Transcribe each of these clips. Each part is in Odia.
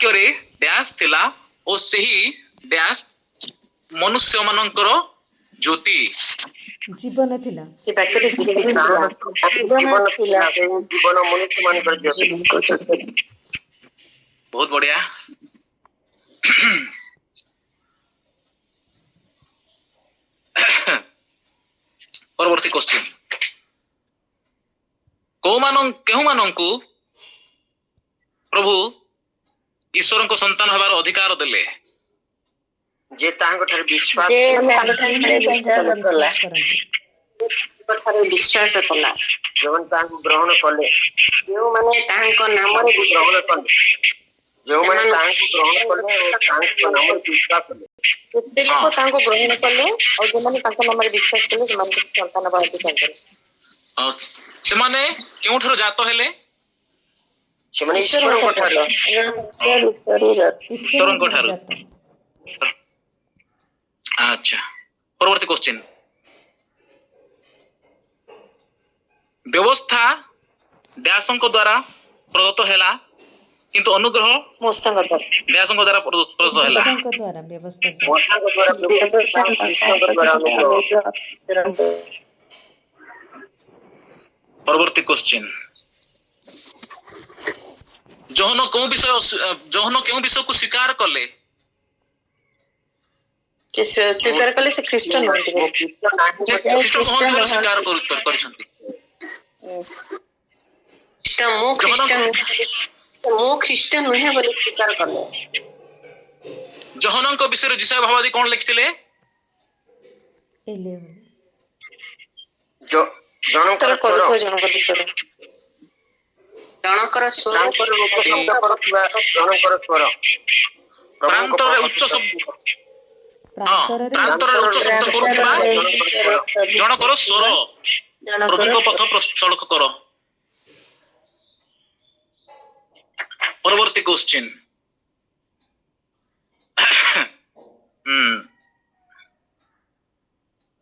ବାକ୍ୟରେ ଡ୍ୟାସ୍ ଥିଲା ଓ ସେହି ଡ୍ୟାସ୍ ମନୁଷ୍ୟ ମାନଙ୍କର ଜ୍ୟୋତି। ଜୀବନ ଥିଲା। ସେ ବାକ୍ୟରେ ଜୀବନ ଥିଲା, ଜୀବନ ମନୁଷ୍ୟ ମାନଙ୍କର ଜ୍ୟୋତି। ବହୁତ ବଢିଆ। ପରବର୍ତ୍ତୀ କ୍ୱେଶ୍ଚିନ୍, କେଉଁମାନଙ୍କୁ ପ୍ରଭୁ ଈଶ୍ୱରଙ୍କ ସନ୍ତାନ ହେବାର ଅଧିକାର ଦେଲେ? ଯେ ତାଙ୍କ ଠାରେ ବିଶ୍ୱାସ କଲା, ଯେଉଁମାନେ ତାହାଙ୍କୁ ଗ୍ରହଣ କଲେ, ଯେଉଁମାନେ ତାହାଙ୍କ ନାମରେ ଗ୍ରହଣ କଲେ, ଯେଉଁମାନେ ତାହାଙ୍କୁ ଗ୍ରହଣ କଲେ ଓ ତାଙ୍କ ନାମରେ ବିଶ୍ୱାସ କଲେ। କେତେ ଲୋକ ତାଙ୍କୁ ଗ୍ରହଣ କଲେ ଆଉ ଯେଉଁମାନେ ତାଙ୍କ ନାମରେ ବିଶ୍ୱାସ କଲେ ସେମାନଙ୍କୁ ସନ୍ତାନ ହେବାର ଅଧିକାର ଦେଲେ। ସେମାନେ କେଉଁଠାରୁ ଜାତ ହେଲେ? ସେମାନେ ଈଶ୍ୱରଙ୍କ ଠାରୁ। ଈଶ୍ୱରଙ୍କ ଠାରୁ। ଆଚ୍ଛା, ପରବର୍ତ୍ତୀ କ୍ୱେଶ୍ଚିନ୍, ବ୍ୟବସ୍ଥା ବ୍ୟାସଙ୍କ ଦ୍ୱାରା ପ୍ରଦତ୍ତ ହେଲା କିନ୍ତୁ ଅନୁଗ୍ରହ ମୋଶଙ୍କ ବ୍ୟାସଙ୍କ ଦ୍ୱାରା ପ୍ରଦତ୍ତ ହେଲା। ପରବର୍ତ୍ତୀ କ୍ୱେଶ୍ଚିନ୍, ଯୋହନ କେଉଁ ବିଷୟକୁ ସ୍ୱୀକାର କଲେ? ସ୍ୱୀକାର କଲେ ସେ ଖ୍ରୀଷ୍ଟ ନୁହନ୍ତି। ସ୍ୱୀକାର କରିଛନ୍ତି। ମୁଁ ଖ୍ରୀଷ୍ଟ ନୁହେଁ ବୋଲି ସ୍ୱୀକାର କଲେ। ଯୋହନଙ୍କ ବିଷୟରେ ଯିଶା ଭାବାଦୀ କଣ ଲେଖିଥିଲେ? ଜଣଙ୍କର କରୁଥିବା ଜଣଙ୍କର ସ୍ୱର, ଜଣଙ୍କର ସ୍ୱର, ଜଣଙ୍କର ସ୍ୱର, ପ୍ରାନ୍ତରରେ ଉଚ୍ଚ ଶବ୍ଦ, ପ୍ରାନ୍ତରରେ ଉଚ୍ଚ ଶବ୍ଦ କରୁଥିବା ଜଣଙ୍କର ସ୍ୱର, ପ୍ରଭୁଙ୍କ ପଥ ସଳଖ କର। ପରବର୍ତ୍ତୀ କ୍ୱେଶ୍ଚିନ୍,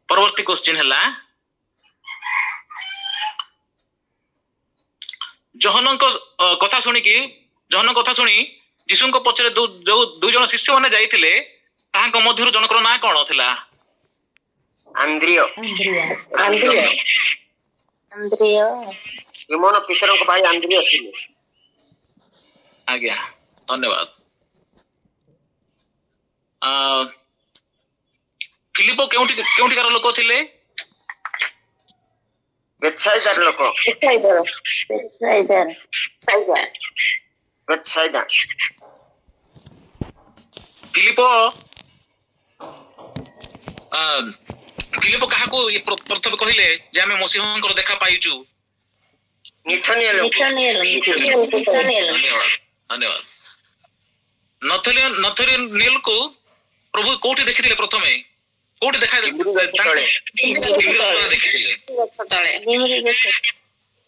ପରବର୍ତ୍ତୀ କ୍ୱେଶ୍ଚିନ୍ ହେଲା, ଯୋହନଙ୍କ କଥା ଶୁଣି ଯୀଶୁଙ୍କ ପଛରେ ଯୋଉ ଦୁଇ ଜଣ ଶିଷ୍ୟ ମାନେ ଯାଇଥିଲେ ତାହାଙ୍କ ମଧ୍ୟରୁ ଜଣଙ୍କର ନାଁ କଣ ଥିଲା? ଆନ୍ଦ୍ରିୟ। ସିମୋନ ପିତରଙ୍କ ଭାଇ ଆନ୍ଦ୍ରିୟ ଥିଲେ। ଆଜ୍ଞା, ଧନ୍ୟବାଦ। ଫିଲିପ କେଉଁଠିକାର ଲୋକ ଥିଲେ? ବେଥସାଇଦାର ଲୋକ। ବେଥସାଇଦା। ଫିଲିପ କାହାକୁ ପ୍ରଥମେ କହିଲେ ଯେ ଆମେ ମସିହଙ୍କର ଦେଖା ପାଇଛୁ? ନଥନିଏଲକୁ ପ୍ରଭୁ କୋଉଠି ଦେଖିଥିଲେ? ପ୍ରଥମେ କୋଉଠି ଦେଖିଥିଲେ?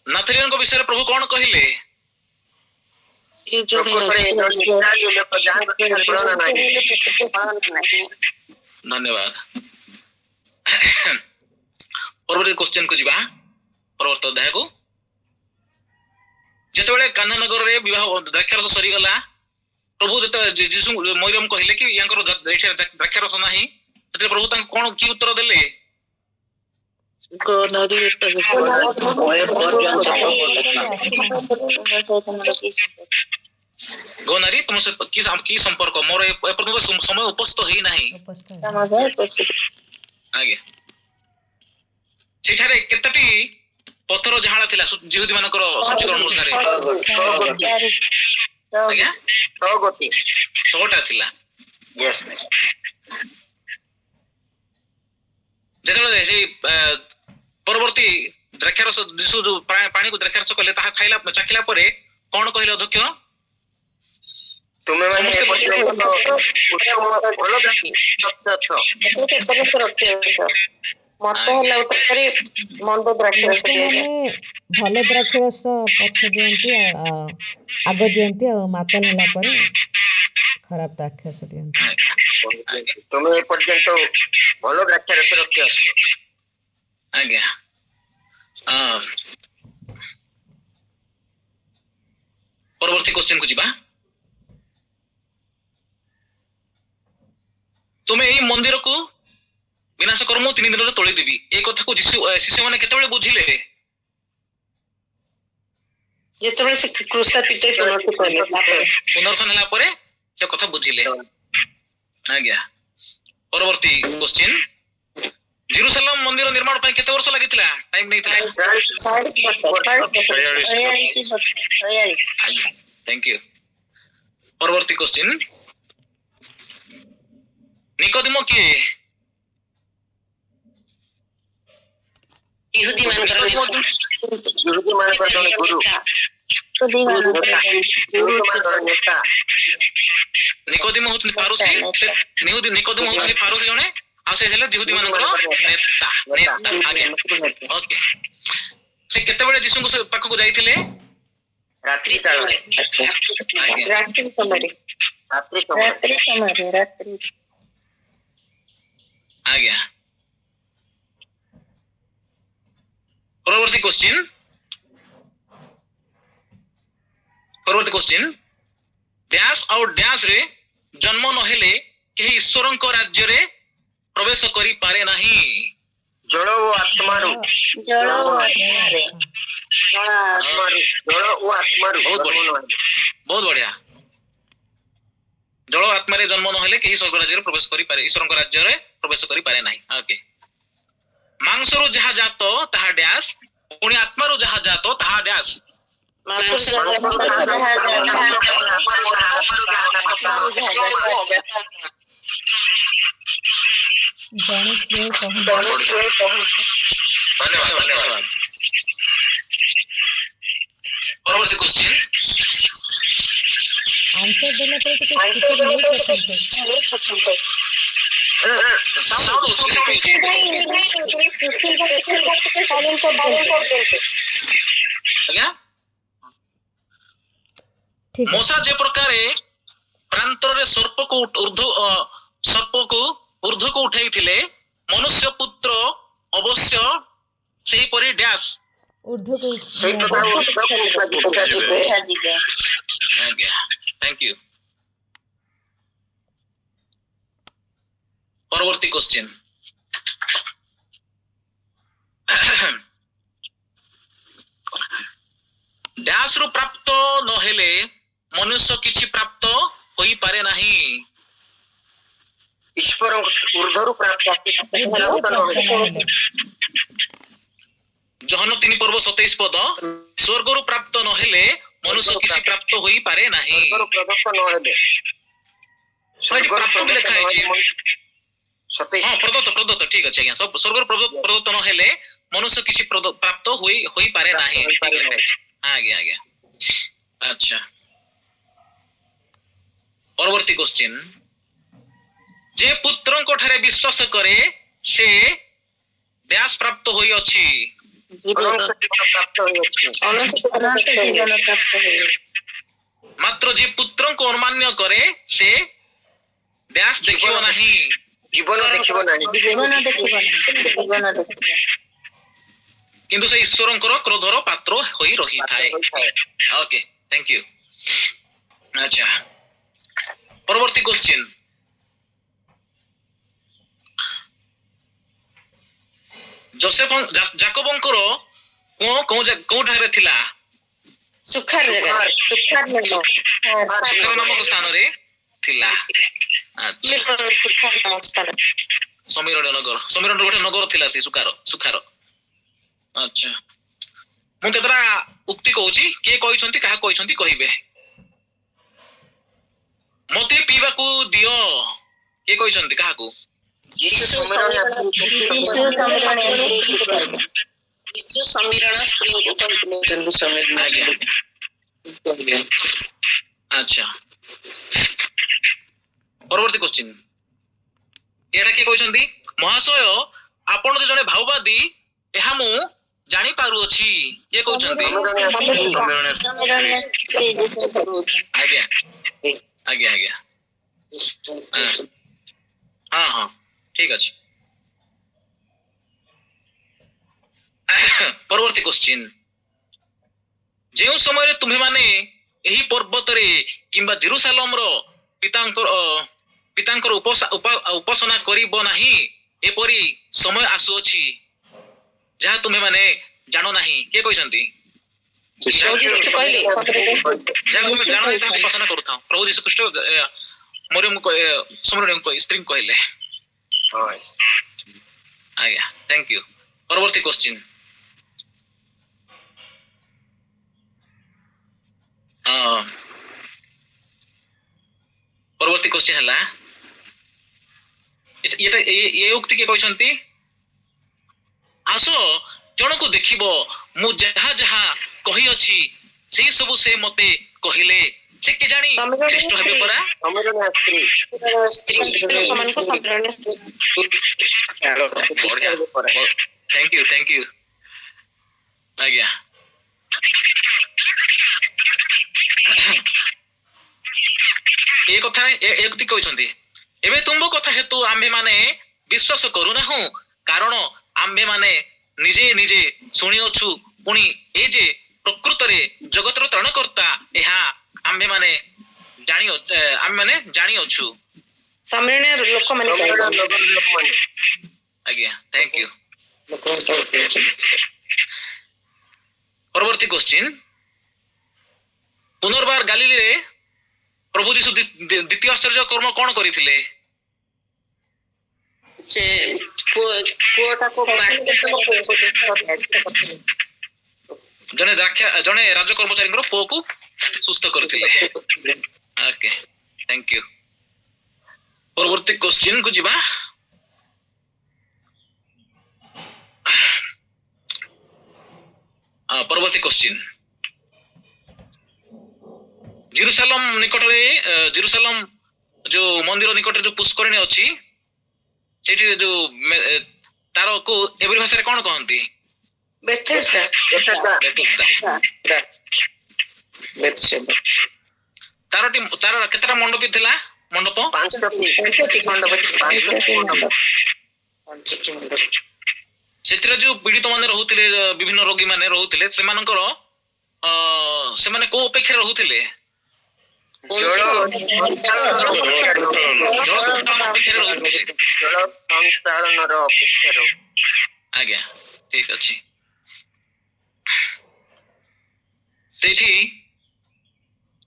ନଥନିଏଲଙ୍କ ବିଷୟରେ ପ୍ରଭୁ କଣ କହିଲେ? ଧନ୍ୟବାଦ। ପରବର୍ତ୍ତୀ କ୍ୱେଶ୍ଚିନ୍ କୁ ଯିବା, ପରବର୍ତ୍ତୀ ଅଧ୍ୟାୟକୁ। ଯେତେବେଳେ କାହ୍ନା ନଗରରେ ବିବାହ ଦ୍ରାକ୍ଷାରସ ସରିଗଲା, ପ୍ରଭୁ ଯେତେବେଳେ ଯୀଶୁ ମରିୟମ କହିଲେ କି ୟାଙ୍କର ଦ୍ରାକ୍ଷାରସ ନାହିଁ, ସେତେବେଳେ ପ୍ରଭୁ ତାଙ୍କୁ କଣ କି ଉତ୍ତର ଦେଲେ? ଗୋ ନାରୀ ତମ ସହିତ କି ସମ୍ପର୍କ? ମୋର ଏପର୍ଯ୍ୟନ୍ତ ସମୟ ଉପସ୍ଥିତ ହେଇନାହିଁ। ଆଜ୍ଞା, ସେଠାରେ କେତୋଟି ପଥର ଝାଳା ଥିଲା ଯିହୁଦୀ ମାନଙ୍କର ସୂଚୀକରଣ ଅନୁସାରେ? ଆଜ୍ଞା, 6ଟା ଥିଲା। ଯେତେବେଳେ ସେଇ ପରବର୍ତ୍ତୀ ଦ୍ରାକ୍ଷାରସ ଯୀଶୁ ଯୋଉ ପାଣିକୁ ଦ୍ରାକ୍ଷାରସ କଲେ ତାହା ଚାଖିଲା ପରେ କଣ କହିଲେ ଅଧ୍ୟକ୍ଷ? ତୁମେ ମାନେ ଭଲ ଦ୍ରାକ୍ଷରସ ପଛ ଦିଅନ୍ତି, ଆଗ ଦିଅନ୍ତି, ଆଉ ମାତାଲ ହେଲା ପରେ ଖରାପ ଦ୍ରାକ୍ଷରସ ଦିଅନ୍ତି। ତୁମେ ଏପର୍ଯ୍ୟନ୍ତ ଭଲ ଦ୍ରାକ୍ଷରସ ରଖି ଆସ। ଆଜ୍ଞା, ପରବର୍ତ୍ତୀ କ୍ୱେଶ୍ଚିନ୍ କୁ ଯିବା। ତୁମେ ଏଇ ମନ୍ଦିରକୁ ବିନାଶ କର, ମୁଁ 3 ଦିନରେ ତୋଳିଦେବି। ଏ କଥାକୁ ଶିଷ୍ୟମାନେ କେତେବେଳେ ବୁଝିଲେ? ଯେତେବେଳେ ସେ କ୍ରୁଶାପିତ ପୁନରୁତ୍ଥାନ ହେଲା ପରେ ସେ କଥା ବୁଝିଲେ। ଆଜ୍ଞା, ପରବର୍ତ୍ତୀ କ୍ୱେଶ୍ଚିନ୍, ଜେରୁସାଲେମ ମନ୍ଦିର ନିର୍ମାଣ ପାଇଁ କେତେ ବର୍ଷ ଲାଗିଥିଲା, ଟାଇମ ନେଇଥିଲା? Thank you. परवर्ती क्वेश्चन, निकोदेमो किए? यहूदी मानकर जने गुरु नेता। निकोदेमो होतन फारूसी, निकोदेमो होतन फारूसी जने, आ से हेले यहूदी मानकर नेता। आगे ओके, से केते बेले यीशु को पाख को जाइथिले? रात्रि काल, रात्रि समय। आज्ञा, परवर्ती क्वेश्चन, डैश और डैश रे जन्म नहेले केही ईश्वरଙ୍କ राज्य रे प्रवेश करि पारे नाही। जल ओ आत्मा रो, बहुत बढ़िया। जल आत्मा रे जन्म नहेले केही स्वर्ग राज्य रे प्रवेश करि पारे, ईश्वरଙ୍କ राज्य रे प्रवेश करि पारे नाही। ओके, मांस रो जहा जातो ताहा डैश, पुणी आत्मा रो जहा जातो ताहा डैश। धन्यवाद। परवर्ती क्वेश्चन, आंसर देने पर तो स्पीकर नहीं करते। मूसा जे प्रकार प्रांतर रे सर्प को ऊर्ध्व को उठाई थिले, मनुष्य पुत्र अवश्य सही परी डैश ऊर्ध्व को। Thank you. परवर्ती क्वेश्चन, डैश रु प्राप्त नहेले मनुष्य किछि प्राप्त होई पारे नाही। ईश्वर ऊर्ध्व प्राप्त जहन 3 पर्व 27 पद, स्वर्ग रु प्राप्त नहेले मनुष्य किछि प्राप्त होई पारे नाही। प्रदत्त नहेले प्राप्त लिखा है जी। हां, प्रदत्त ठीक अछि आज्ञा। सब स्वर्ग रु प्रदत्त नहेले मनुष्य किछि प्राप्त होई पारे नाही। आज्ञा। अच्छा, परवर्ती क्वेश्चन, जे पुत्रଙ୍କ ठारे विश्वास करे से डैश प्राप्त होई अछि। मात्र जे पुत्रଙ୍କୁ अमान्य करे से डैश देखिबो नाही। जीवन देखिबो नाही। किंतु से ईश्वरଙ୍କର क्रोधर पात्र होई रही थाए। Okay, thank you. अच्छा, परवर्ती क्वेश्चन, जोसेफ जाकोबଙ୍କର कोउ ठारे थिला? सुखार नामक स्थान रे थिला। समीरण गोटे नगर थिला से सुखार। अच्छा, मु केतरा उक्ति कहूची, के कहिसंती काहा कहिसंती कहिबे। मते पीबा को दियो, के कहिसंती काहा को? यीशु समीरण स्त्री को कहले समीरण। अच्छा, परवर्ती क्वेश्चन, एटा के कहिसंती, महाशय आपण जे जने भाववादी एहा मु जानि पारु अछि, के कहउछंती? आज्ञा। हाँ, ठीक अछि। परवर्ती क्वेश्चन, जेउ समय रे तुम्हे माने एही पर्वत रे किंबा जेरूसालेम रो पितांकर ପିତାଙ୍କର ଉପାସନା କରିବ ନାହିଁ ଏପରି ସମୟ ଆସୁଅଛି ଯାହା ତୁମେ ମାନେ ଜାଣ ନାହିଁ। କିଏ କହିଛନ୍ତି? ପ୍ରଭୁ ଯୀଶୁ କହିଲେ ଯାହା ତୁମେ ଜାଣ ନାହିଁ ତାହାକୁ ଉପାସନା କରୁଥାଅ। ପ୍ରଭୁ ଯୀଶୁ ଖ୍ରୀଷ୍ଟ ସ୍ତ୍ରୀଙ୍କୁ କହିଲେ। ଆଜ୍ଞା, ଥ୍ୟାଙ୍କ ୟୁ। ପରବର୍ତ୍ତୀ କ୍ୱେଶ୍ଚିନ୍। ପରବର୍ତ୍ତୀ କ୍ୱେଶ୍ଚିନ୍ ହେଲା ଏ ଉକ୍ତି କିଏ କହିଛନ୍ତି? ଆସ ଜଣକୁ ଦେଖିବ, ମୁଁ ଯାହା ଯାହା କହିଅଛି ସେଇ ସବୁ ସେ ମତେ କହିଲେ। ସେ କେ ଜାଣି ଖ୍ରୀଷ୍ଟ ହେବେ ପରା। Thank you. ଆଜ୍ଞା, ଏ କଥା ଏ ଉକ୍ତି କହିଛନ୍ତି। ଏବେ ତୁମ କଥା ହେତୁ ଆମ୍ଭେ ମାନେ ବିଶ୍ୱାସ କରୁନାହୁଁ, କାରଣ ଆମ୍ଭେ ମାନେ ନିଜେ ନିଜେ ଶୁଣିଅଛୁ, ପୁଣି ଏ ଯେ ପ୍ରକୃତରେ ଜଗତର ତ୍ରାଣକର୍ତ୍ତା ଏହା ଆମ୍ଭେ ମାନେ ଜାଣିଅଛୁ। ଆଜ୍ଞା, ଥ୍ୟାଙ୍କ ୟୁ। ପରବର୍ତ୍ତୀ କ୍ୱେଶ୍ଚିନ୍। ପୁନର୍ବାର ଗାଲିଲୀରେ ପ୍ରଭୁ ଯୀଶୁ ଦ୍ୱିତୀୟ ଆଶ୍ଚର୍ଯ୍ୟ କର୍ମ କଣ କରିଥିଲେ? ଜଣେ ରାଜ କର୍ମଚାରୀଙ୍କର ପୁଅକୁ ସୁସ୍ଥ କରିଥିଲେ। Okay, thank you. ପରବର୍ତ୍ତୀ କ୍ୱେଶ୍ଚିନ୍ କୁ ଯିବା। ପରବର୍ତ୍ତୀ କ୍ୱେଶ୍ଚିନ୍। ଜେରୁସାଲମ ନିକଟରେ ଜେରୁସାଲମ ଯୋଉ ମନ୍ଦିର ନିକଟରେ ଯୋଉ ପୁଷ୍କରିଣୀ ଅଛି, ସେଠି ଯୋଉ ତାର କୁ ଏଭଳି ଭାଷାରେ କଣ କହନ୍ତି? ତାର କେତେଟା ମଣ୍ଡପୀ ଥିଲା? ମଣ୍ଡପ ସେଥିରେ ଯୋଉ ପୀଡ଼ିତ ମାନେ ରହୁଥିଲେ, ବିଭିନ୍ନ ରୋଗୀ ମାନେ ରହୁଥିଲେ, ସେମାନଙ୍କର ସେମାନେ କୋଉ ଅପେକ୍ଷାରେ ରହୁଥିଲେ? ଜଳ ସଂସ୍ଥାଳନର ଅପେକ୍ଷାରେ। ଆଜ୍ଞା, ଠିକ ଅଛି। ସେଇଠି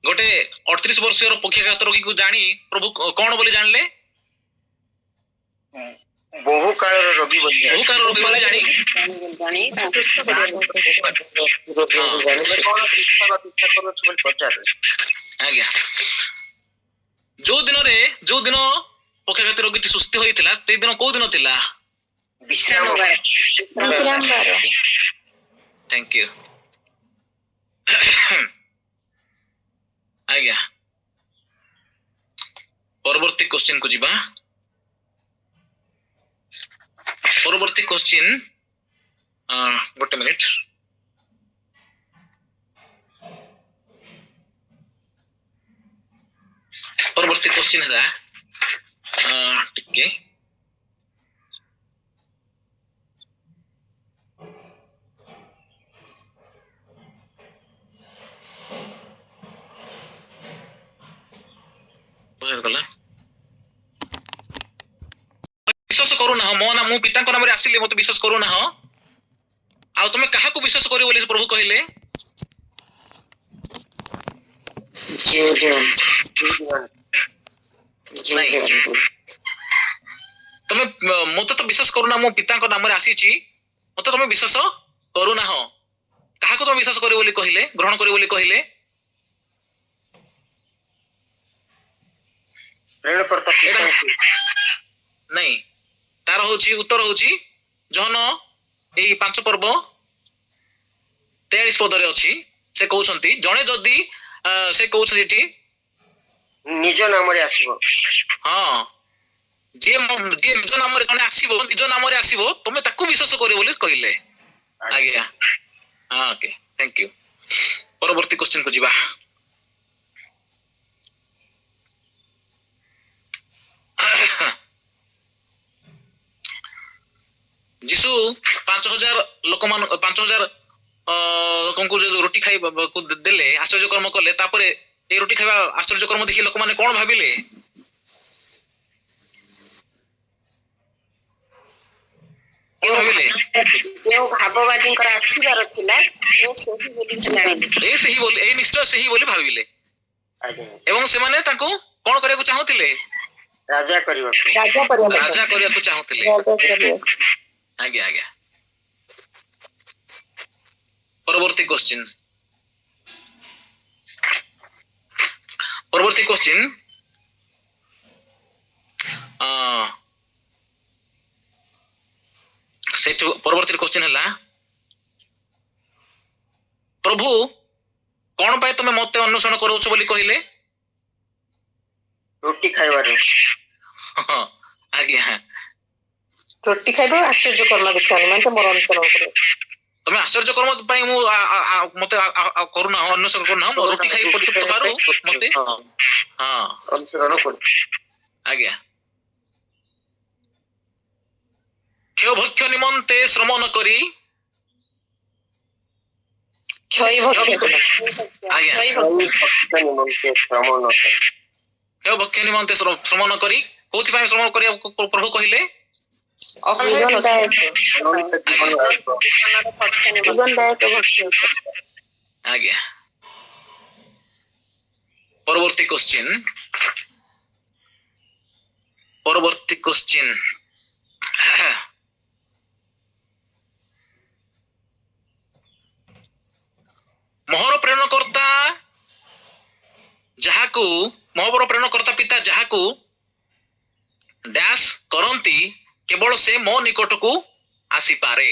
ଗୋଟେ 38 ବର୍ଷର ପକ୍ଷାଘାତ ରୋଗୀକୁ ଜାଣି ପ୍ରଭୁ କଣ ବୋଲି ଜାଣିଲେ? ବହୁ କାଳର ରୋଗୀ ବୋଲି ଜାଣି ଆଜ୍ଞା, ଯୋଉ ଦିନ ପକ୍ଷାଘାତ ରୋଗୀଟି ସୁସ୍ଥ ହୋଇଥିଲା, ସେଇ ଦିନ କୋଉ ଦିନ ଥିଲା? ବିଶ୍ରାମବାର। Thank you. ଆଜ୍ଞା, ପରବର୍ତ୍ତୀ କ୍ୱେଶ୍ଚିନ୍ କୁ ଯିବା। ପରବର୍ତ୍ତୀ କ୍ୱେଶ୍ଚିନ୍, ଗୋଟେ ମିନିଟ୍। ପରବର୍ତ୍ତୀ କ୍ୱେଶ୍ଚିନ୍ ହେଲା ଟିକେ ବିଶ୍ୱାସ କରୁନାହ, ମୁଁ ପିତାଙ୍କ ନାମରେ ଆସିଲି, ମତେ ବିଶ୍ୱାସ କରୁନାହ, ଆଉ ତମେ କାହାକୁ ବିଶ୍ୱାସ କରିବ ବୋଲି ପ୍ରଭୁ କହିଲେ? ତମେ ମତେ ତ ବିଶ୍ୱାସ କରୁନା, ମୁଁ ପିତାଙ୍କ ନାମରେ ଆସିଛି, ମତେ ତମେ ବିଶ୍ୱାସ କରୁନାହ। କାହାକୁ ତମେ ବିଶ୍ୱାସ କରିବ ବୋଲି କହିଲେ, ଗ୍ରହଣ କରିବ ବୋଲି କହିଲେ? ନାଇଁ, ତାର ଉତ୍ତର ହଉଛି ଜହନ ଏଇ 5 ପର୍ବ 23 ପଦରେ ଅଛି। ସେ କହୁଛନ୍ତି, ଜଣେ ଯଦି ସେ କହୁଛନ୍ତି ଏଠି ନିଜ ନାମରେ ଆସିବ। ହଁ, ଯିଏ ନିଜ ନାମରେ ଜଣେ ଆସିବ, ନିଜ ନାମରେ ଆସିବ, ତମେ ତାକୁ ବିଶ୍ୱାସ କରିବ ବୋଲି କହିଲେ। ଆଜ୍ଞା, ଓକେ, ଥ୍ୟାଙ୍କ ୟୁ। ପରବର୍ତ୍ତୀ କ୍ୱେଶ୍ଚିନ୍ କୁ ଯିବା। ଯୀଶୁ 5000 ଲୋକଙ୍କୁ ଯୋଉ ରୁଟି ଖାଇବାକୁ ଦେଲେ, ଆଶ୍ଚର୍ଯ୍ୟ କର୍ମ କଲେ, ତାପରେ এই ରୁଟି ଖାଇବା ଆଶ୍ଚର୍ଯ୍ୟ କର୍ମ ଦେଖି ଲୋକମାନେ କଣ ଭାବିଲେ? କଣ ଭାବିଲେ? ଯେଉଁ ଭାବବାଦୀଙ୍କର ଆସିବାର ଥିଲା ଏ ସେହି ବୋଲି ଜାଣିଲେ। ଏଇ ନିଶ୍ଚୟ ସେହି ବୋଲି ଭାବିଲେ ଏବଂ ସେମାନେ ତାଙ୍କୁ କଣ କରିବାକୁ ଚାହୁଁଥିଲେ? ରାଜା କରିବାକୁ ଚାହୁଁଥିଲେ। ଆଜ୍ଞା ଆଜ୍ଞା। ପରବର୍ତ୍ତୀ କ୍ୱେଶ୍ଚିନ୍ ସେଇଠୁ ପରବର୍ତ୍ତୀ କ୍ୱେଶ୍ଚିନ୍ ହେଲା, ପ୍ରଭୁ କଣ ପାଇଁ ତମେ ମତେ ଅନ୍ୱେଷଣ କରୁଛ ବୋଲି କହିଲେ? ରୁଟି ଖାଇବାରେ। ଆଜ୍ଞା। ରୁଟି ଖାଇବା ଆଶ୍ଚର୍ଯ୍ୟ କର୍ମ ଦେଖିବା ନିମନ୍ତେ ମୋର ଅନୁସରଣ କରେ। ତମେ ଆଶ୍ଚର୍ଯ୍ୟ କର୍ମ ପାଇଁ ମୁଁ ମତେ କରୁନା, ଅନ୍ୱେଷଣ କରୁନା, ମୋ ରୁଟି ଖାଇ ପରିତୃପ୍ତ ହେବାରୁ ମତେ ଅନୁସରଣ କରୁ। ଆଜ୍ଞା। କ୍ଷୟଭକ୍ଷ ନିମନ୍ତେ ଶ୍ରମ ନ କରି କ୍ଷୟଭକ୍ଷ ନିମନ୍ତେ ଶ୍ରମ ନ କରି କୋଉଥିପାଇଁ ଶ୍ରମ କରିବାକୁ ପ୍ରଭୁ କହିଲେ? ଆଜ୍ଞା। ପରବର୍ତ୍ତୀ କ୍ୱେଶ୍ଚିନ୍ ମୋହର ପ୍ରେରଣକର୍ତ୍ତା ପିତା ଯାହାକୁ ଡ୍ୟାସ୍ କରନ୍ତି କେବଳ ସେ ମୋ ନିକଟକୁ ଆସିପାରେ।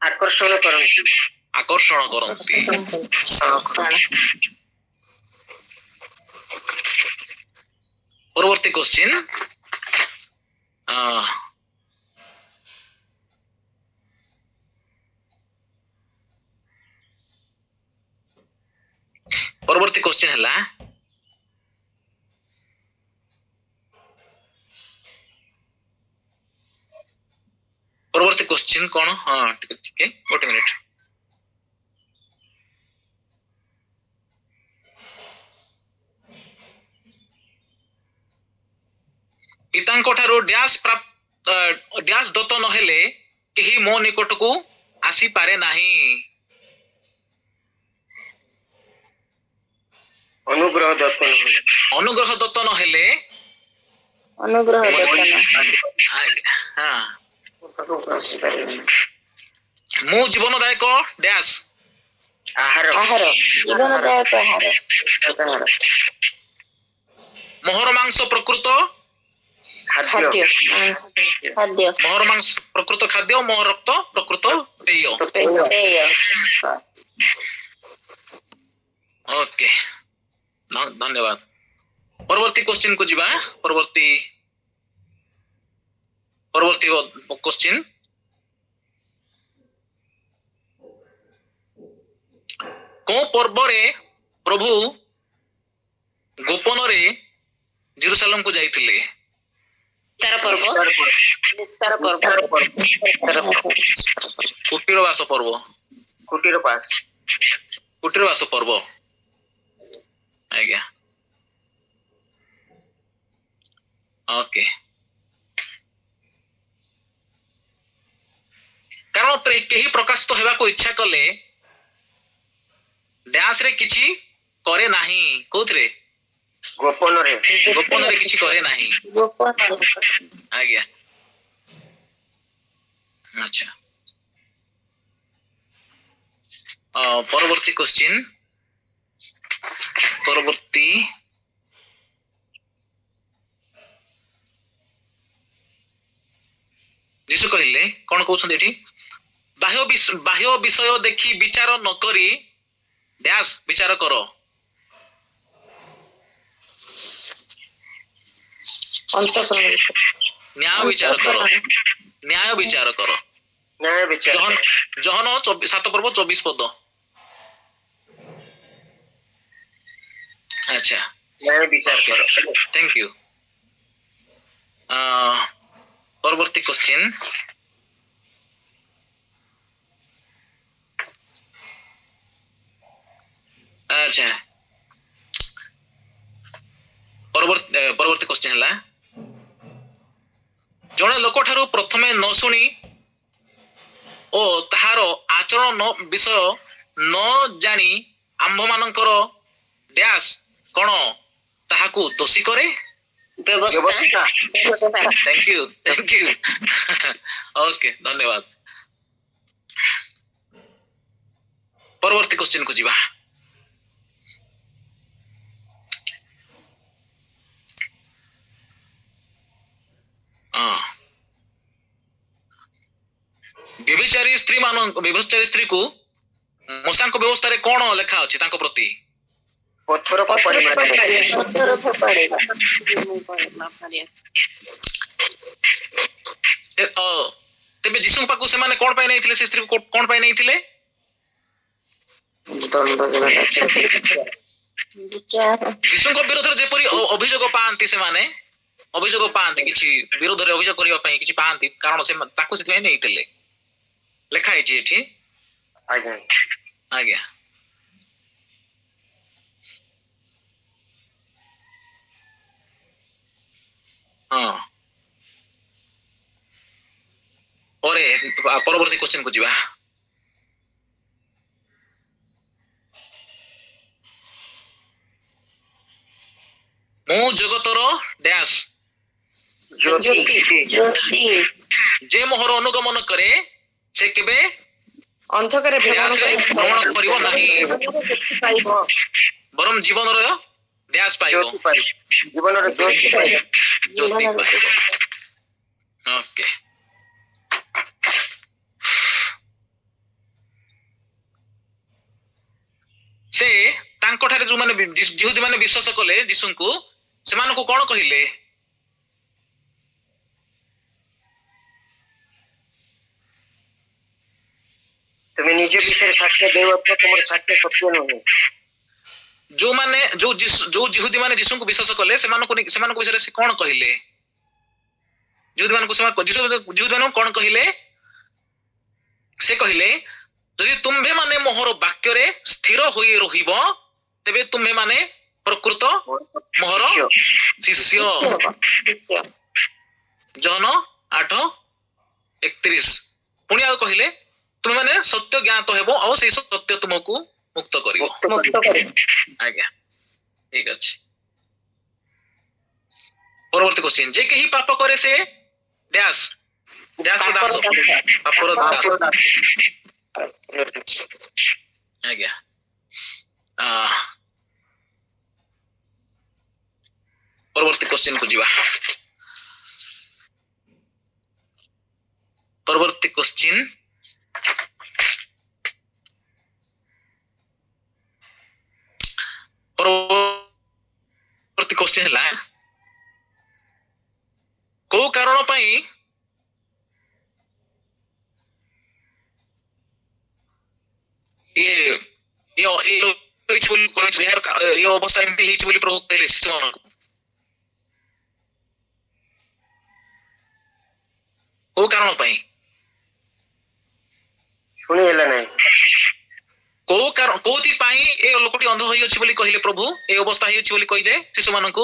ଆକର୍ଷଣ କରନ୍ତି। ପରବର୍ତ୍ତୀ କ୍ୱେଶ୍ଚିନ୍ ହେଲା, ପରବର୍ତ୍ତୀ କ୍ୱେଶ୍ଚିନ୍ କଣ? ଟିକେ ଗୋଟେ ମିନିଟ୍। ପିତାଙ୍କ ଠାରୁ ଡ୍ୟାସ୍ ଦତ୍ତ ନହେଲେ କେହି ମୋ ନିକଟକୁ ଆସିପାରେ ନାହିଁ। ଅନୁଗ୍ରହ ଦତ୍ତ ନହେଲେ ମୁଁ ଜୀବନଦାୟକ ଡ୍ୟାସ୍ ଆହାର। ମୋହର ମାଂସ ପ୍ରକୃତ ଖାଦ୍ୟ। ମୋହର ମାଂସ ପ୍ରକୃତ ଖାଦ୍ୟ, ମୋହର ରକ୍ତ ପ୍ରକୃତ ପେୟ। ଓକେ, ଧନ୍ୟବାଦ। ପରବର୍ତ୍ତୀ କ୍ୱେଶ୍ଚିନ୍ କୁ ଯିବା। ପରବର୍ତ୍ତୀ କ୍ୱେଶ୍ଚିନ୍, କୋଉ ପର୍ବରେ ପ୍ରଭୁ ଗୋପନରେ ଜେରୁସାଲେମକୁ ଯାଇଥିଲେ? କୁଟୀର ବାସ ପର୍ବ। ଆଜ୍ଞା। ଓକେ। କାରଣ କେହି ପ୍ରକାଶିତ ହେବାକୁ ଇଚ୍ଛା କଲେ ଡ୍ୟାସ୍ ରେ କିଛି କରେ ନାହିଁ। କୋଉଥିରେ? ଗୋପନରେ କିଛି କରେ ନାହିଁ। ଆଜ୍ଞା। ଆଚ୍ଛା। ପରବର୍ତ୍ତୀ କ୍ୱେଶ୍ଚିନ୍, ଯୀଶୁ କହିଲେ, କଣ କହୁଛନ୍ତି ଏଠି? ବାହ୍ୟ ବିଷୟ ଦେଖି ବିଚାର ନ କରି ଡ୍ୟାସ୍ ବିଚାର କର। ନ୍ୟାୟ ବିଚାର କର। ଜହନ 7:24। ଆଚ୍ଛା, থ্যাংক ইউ। পরবর্তী কোশ্চেন, আচ্ছা পরবর্তী কোশ্চেন ହେଲା, ଜଣେ ଲୋକ ଠାରୁ ପ୍ରଥମେ ନ ଶୁଣି ଓ ତାହାର ଆଚରଣ ବିଷୟ ନ ଜାଣି ଆମ୍ଭମାନଙ୍କର ଡ୍ୟାସ୍ କଣ ତାହାକୁ ଦୋଷୀ କରେ? ବ୍ୟବସ୍ଥା थैंक यू ओके धन्यवाद। परवर्ती क्वेश्चन को जीवा। व्यभिचारी स्त्री को मूषाଙ୍କ ବ୍ୟବସ୍ଥାରେ କଣ ଲେଖା ଅଛି ତାଙ୍କ ପ୍ରତି? ପଥର ଫୋପାଡ଼ି ତେବେ ଯୀଶୁଙ୍କ ପାଖକୁ ସେମାନେ କଣ ପାଇଁ ନେଇଥିଲେ? ସେ ସ୍ତ୍ରୀକୁ କଣ ପାଇଁ ନେଇଥିଲେ? ଯୀଶୁଙ୍କ ବିରୋଧରେ ଯେପରି ଅଭିଯୋଗ ପାଆନ୍ତି, ସେମାନେ ଅଭିଯୋଗ ପାଆନ୍ତି, କିଛି ବିରୋଧରେ ଅଭିଯୋଗ କରିବା ପାଇଁ କିଛି ପାଆନ୍ତି, କାରଣ ସେ ତାକୁ ସେଥିପାଇଁ ନେଇଥିଲେ। ଲେଖା ହେଇଛି ଏଠି। ଆଜ୍ଞା ଆଜ୍ଞା ହଁ। ପରେ ପରବର୍ତ୍ତୀ क्वेश्चन को ଯିବା। ମୁଁ ଜଗତର ଡ୍ୟାସ୍ ଯେ ମୋହର ଅନୁଗମନ କରେ ସେ କେବେ ଅନ୍ଧକାରରେ ଭ୍ରମଣ କରିବ ନାହିଁ, ବରଂ ଜୀବନର ଡ୍ୟାସ୍ ପାଇବ, ଜୀବନର ଜ୍ୟୋତି ପାଇବ। ଓକେ। ସେ ତାଙ୍କଠାରେ ଯୋଉମାନେ ଯିହୁଦୀ ମାନେ ବିଶ୍ୱାସ କଲେ ଯୀଶୁଙ୍କୁ, ସେମାନଙ୍କୁ କଣ କହିଲେ? তুমি ନିଜ ବିଷୟରେ ସାକ୍ଷ୍ୟ ଦେଉଛ, ତୁମର ସାକ୍ଷ୍ୟ ସତ୍ୟ ନୁହେଁ। ଯୋଉ ଯିହୁଦୀ ମାନେ ଯୀଶୁଙ୍କୁ ବିଶ୍ୱାସ କଲେ ସେମାନଙ୍କ ବିଷୟରେ ସେ କଣ କହିଲେ? ଯିହୁଦୀ ମାନଙ୍କୁ କଣ କହିଲେ? ସେ କହିଲେ ଯଦି ତୁମ୍ଭେ ମାନେ ମୋହର ବାକ୍ୟରେ ସ୍ଥିର ହୋଇ ରହିବ, ତେବେ ତୁମ୍ଭେ ମାନେ ପ୍ରକୃତ ମୋହର ଶିଷ୍ୟ। ଜହନ 8:31। ପୁଣି ଆଉ କହିଲେ ତୁମେ ମାନେ ସତ୍ୟ ଜ୍ଞାତ ହେବ ଆଉ ସେଇ ସତ୍ୟ ତୁମକୁ ମୁକ୍ତ କରିବ। ଆଜ୍ଞା ଠିକ ଅଛି। ପରବର୍ତ୍ତୀ क्वेश्चन। ଯେ କେହି ପାପ କରେ ସେ ଡ୍ୟାସ୍ ଦାସ, ପାପର ଦାସ। ଆଜ୍ଞା ପରବର୍ତ୍ତୀ क्वेश्चन को ଯିବା। ପରବର୍ତ୍ତୀ क्वेश्चन। ପରବର୍ତ୍ତୀ क्वेश्चन ହେଲା କୋଉ କାରଣ ପାଇଁ ଏ ଅବସ୍ଥା ଏମିତି ହେଇଛି ବୋଲି ପ୍ରଭୁ କହିଲେ ଶିଶୁମାନଙ୍କୁ? କୋଉ କାରଣ ପାଇଁ? ଶୁଣି ହେଲା ନାହିଁ। କୋଉଥିପାଇଁ ଏ ଲୋକଟି ଅନ୍ଧ ହୋଇଅଛି ବୋଲି କହିଲେ ପ୍ରଭୁ? ଏ ଅବସ୍ଥା ହେଇଅଛି ବୋଲି କହିଲେ ଶିଶୁମାନଙ୍କୁ?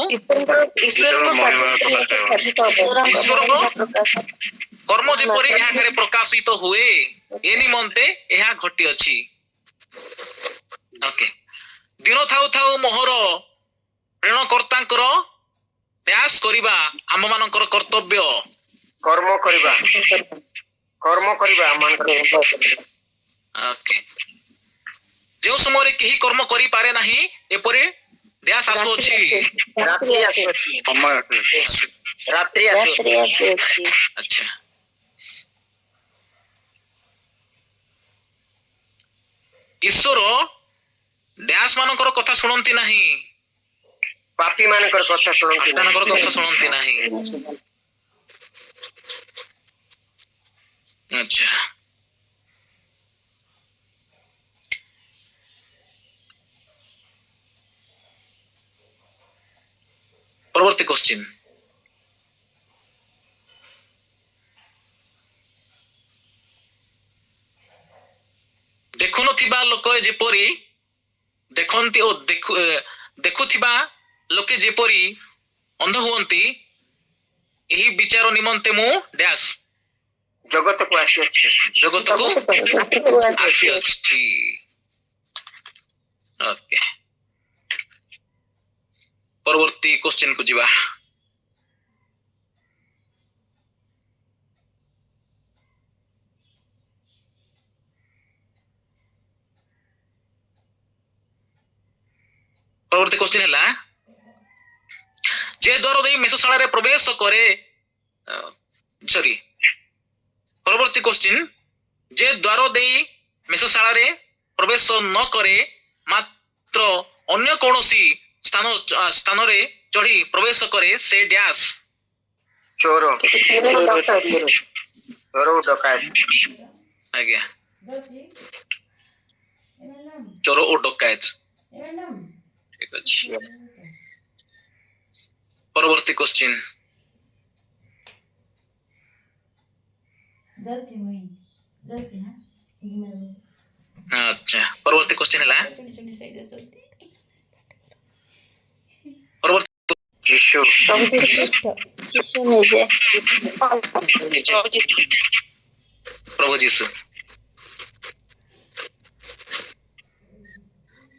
ଈଶ୍ୱରଙ୍କ କର୍ମ ଯେପରି ଏହାଠାରେ ପ୍ରକାଶିତ ହୁଏ, ଏ ନିମନ୍ତେ ଏହା ଘଟିଅଛି। ଓକେ। ଦିନ ଥାଉ ଥାଉ ମୋହର ପ୍ରେରଣକର୍ତ୍ତାଙ୍କର ଡ୍ୟାସ୍ କରିବା ଆମମାନଙ୍କର କର୍ତ୍ତବ୍ୟ। କର୍ମ କରିବା ଆମମାନଙ୍କର। ଓକେ। ଯେଉଁ ସମୟରେ କେହି କର୍ମ କରିପାରେ ନାହିଁ, ଏପରି ଡ୍ୟାସ୍ ଆସୁଅଛି। ରାତ୍ରି ଆସୁଅଛି। ଆଚ୍ଛା। ଈଶ୍ୱର ଡ୍ୟାସ୍ ମାନଙ୍କର କଥା ଶୁଣନ୍ତି ନାହିଁ, ପାପୀ ମାନଙ୍କର କଥା ଶୁଣନ୍ତି ନାହିଁ। ଆଚ୍ଛା। ପରବର୍ତ୍ତୀ क्वेश्चन। ଦେଖୁନଥିବା ଲୋକ ଯେପରି ଦେଖନ୍ତି ଓ ଦେଖୁଥିବା ଲୋକେ ଯେପରି ଅନ୍ଧ ହୁଅନ୍ତି, ଏହି ବିଚାର ନିମନ୍ତେ ମୁଁ ଡ୍ୟାସ୍ ଜଗତକୁ ଆସିଅଛି। ଜଗତକୁ ଆସିଅଛି। ଓକେ, ପରବର୍ତ୍ତୀ କ୍ୱେଶ୍ଚିନ୍ କୁ ଯିବା। ପରବର୍ତ୍ତୀ କ୍ୱେଶ୍ଚିନ୍ ହେଲା, ଯେ ଦ୍ୱାର ଦେଇ ମେଷଶାଳାରେ ପ୍ରବେଶ କରେ, ସରି, ପରବର୍ତ୍ତୀ କ୍ୱେଶ୍ଚିନ୍, ଯେ ଦ୍ୱାର ଦେଇ ମେଷଶାଳାରେ ପ୍ରବେଶ ନ କରେ ମାତ୍ର ଅନ୍ୟ କୌଣସି ସ୍ଥାନରେ ଚଢି ପ୍ରବେଶ କରେ ସେ ଡ୍ୟାସ୍। ଚୋର ଡକାୟତ। ଆଜ୍ଞା, ଚୋର ଓ ଡକାୟତ। ଠିକ ଅଛି, ପରବର୍ତ୍ତୀ କ୍ୱେଶ୍ଚିନ୍। ଆଚ୍ଛା, ପରବର୍ତ୍ତୀ କ୍ୱେଶ୍ଚିନ୍ ହେଲା, ପରବର୍ତ୍ତୀ ଯୀଶୁ ଯୀଶୁଖ୍ରୀଷ୍ଟ ପ୍ରଭୁ ଯୀଶୁ।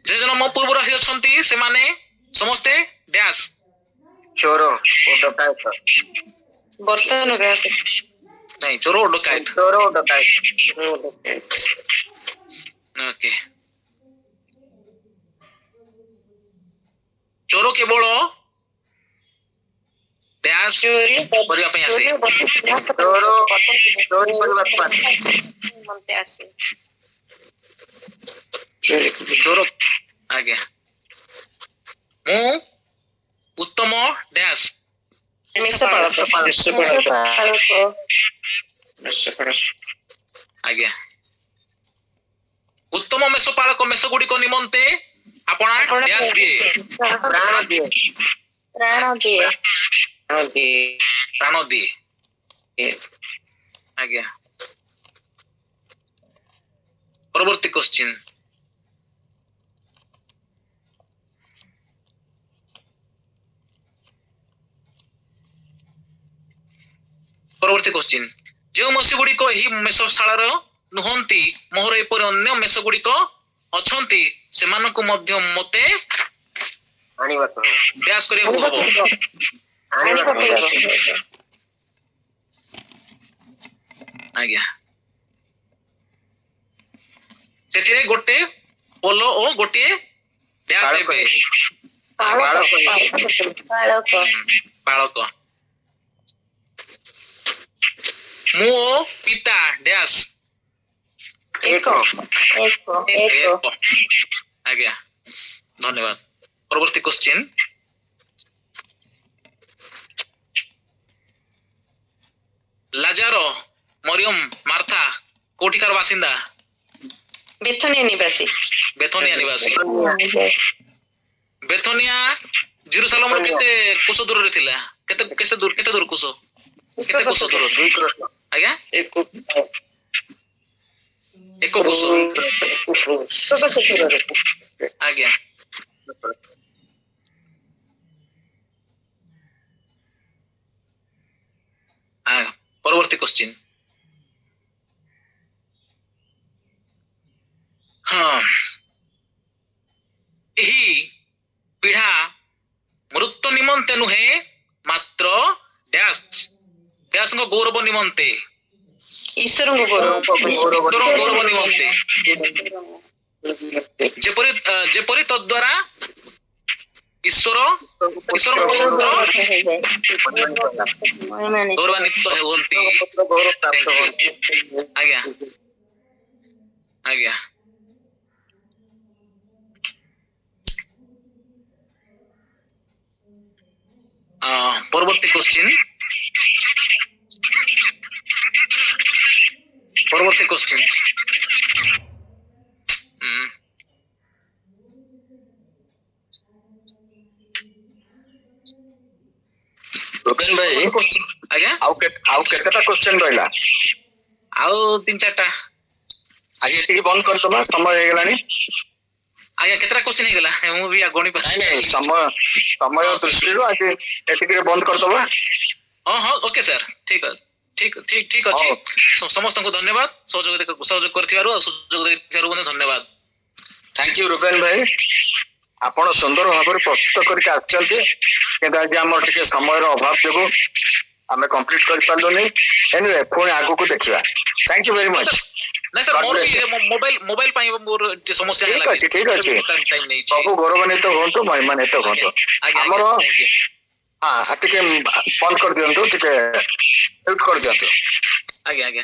ଯେ ଜଣ ମୋ ପୂର୍ବରୁ ଆସି ଅଛନ୍ତି ସେମାନେ ସମସ୍ତେ ଡ୍ୟାସ୍। ଚୋର ଓ ଡକାୟତ। ନାଇଁ, ଚୋର ଓ ଡକାୟତ। ଚୋର ଓ ଡକାୟତ। ଓକେ, ଚୋର କେବଳ ଡ୍ୟାସ୍ କରିବା ପାଇଁ ଆସେ। ଚୋର ଚୋରି କରିବାକୁ ଆସେ। ଚୋର, ଆଜ୍ଞା, ମୁଁ ଉତ୍ତମ ଡ୍ୟାସ୍ ଆଜ୍ଞା, ଉତ୍ତମ ମେଷପାଳକ ମେଷ ଗୁଡିକ ନିମନ୍ତେ ଆପଣା ଡ୍ୟାସ୍ ଦିଏ, ପ୍ରାଣ ଦିଏ। ପ୍ରାଣ ଦିଏ। ଆଜ୍ଞା, ପରବର୍ତ୍ତୀ କ୍ୱେଶ୍ଚିନ୍। ପରବର୍ତ୍ତୀ କ୍ୱେଶ୍ଚିନ୍, ଯେଉଁ ମେଷ ଗୁଡିକ ଏହି ମେଷଶାଳାର ନୁହନ୍ତି, ମୋହର ଏପରି ଅନ୍ୟ ମେଷ ଗୁଡିକ ଅଛନ୍ତି, ସେମାନଙ୍କୁ ମଧ୍ୟ ମତେ ଆଣିବାକୁ ହେବ। ଡ୍ୟାସ୍ କରିବାକୁ ହବ। ଆଜ୍ଞା, ସେଥିରେ ଗୋଟେ ପୋଲ ଓ ଗୋଟିଏ ଡ୍ୟାସ୍ ହେବେ। ବାଳକ। ମୁଁ ଓ ପିତା ଡ୍ୟାସ୍ ଏକ। ଆଜ୍ଞା, ଧନ୍ୟବାଦ। ପରବର୍ତ୍ତୀ କ୍ୱେଶ୍ଚିନ୍, ଲାଜାର, ମରିୟମ, ମାର୍ଥା କୋଉଠିକାର ବାସିନ୍ଦା? ବେଥନିଆ ନିବାସୀ। ବେଥନିଆ ନିବାସୀ। ବେଥନିଆ ଜେରୁସାଲେମରୁ କେତେ କୋଶ ଦୂରରେ ଥିଲା? କେତେ ଦୂର କୋଶ? କେତେ କୋଶ ଦୂର? ଆଜ୍ଞା, ଏକ କୋଶ। ଆଜ୍ଞା, ପରବର୍ତ୍ତୀ କ୍ୱେଶ୍ଚିନ୍। ହଁ, ଏହି ପିଢା ମୃତ୍ୟୁ ନିମନ୍ତେ ନୁହେଁ ମାତ୍ର ଡ୍ୟାସ୍ଙ୍କ ଗୌରବ ନିମନ୍ତେ, ଈଶ୍ୱରଙ୍କ ଗୌରବ ନିମନ୍ତେ, ଯେପରି ତଦ୍ୱାରା ଈଶ୍ୱରଙ୍କ ପୁତ୍ର ଗୌରବାନ୍ୱିତ ହୁଅନ୍ତି। ଆଜ୍ଞା, ଆଜ୍ଞା, ପରବର୍ତ୍ତୀ କ୍ୱେଶ୍ଚିନ୍। ରୋଗେନ ଭାଇ, ଆଜ୍ଞା, ଆଉ କେତେଟା କ୍ୱେଶ୍ଚନ ରହିଲା? ଆଉ 3-4ଟା। ଆଜି ଏତିକି ବନ୍ଦ କରିଦବା, ସମୟ ହେଇଗଲାଣି। ଆଜ୍ଞା, କେତେଟା କ୍ୱେଶ୍ଚନ ହେଇଗଲା? ମୁଁ ବି ଗଣି ନାଇଁ, ସମୟ ଦୃଷ୍ଟିରୁ ଆଜି ଏତିକିରେ ବନ୍ଦ କରିଦବା। ହଁ, ଓକେ ସାର୍, ଠିକ ଅଛି। ठीक ठीक ठीक अच्छी समस्त को धन्यवाद सहयोग करथिबारु सुयोग देथिबारु मने धन्यवाद थैंक यू रुपेन भाई आपण सुंदर भाव प्रस्तुत करके आछंती आज आम टिके समय अभाव जो आम कंप्लीट कर पार्लुनी एनीवे पुणी आगु को देखिबा थैंक यू वेरी मच नहीं सर मोर भी मोबाइल पाई मोर समस्या है ठीक अछि टाइम नहीं सब गौरवान्वित होंतु महिमान्वित होंतु हमर हाँ टिके बंद कर दियंतु टिके म्यूट कर दियंतु आगे आगे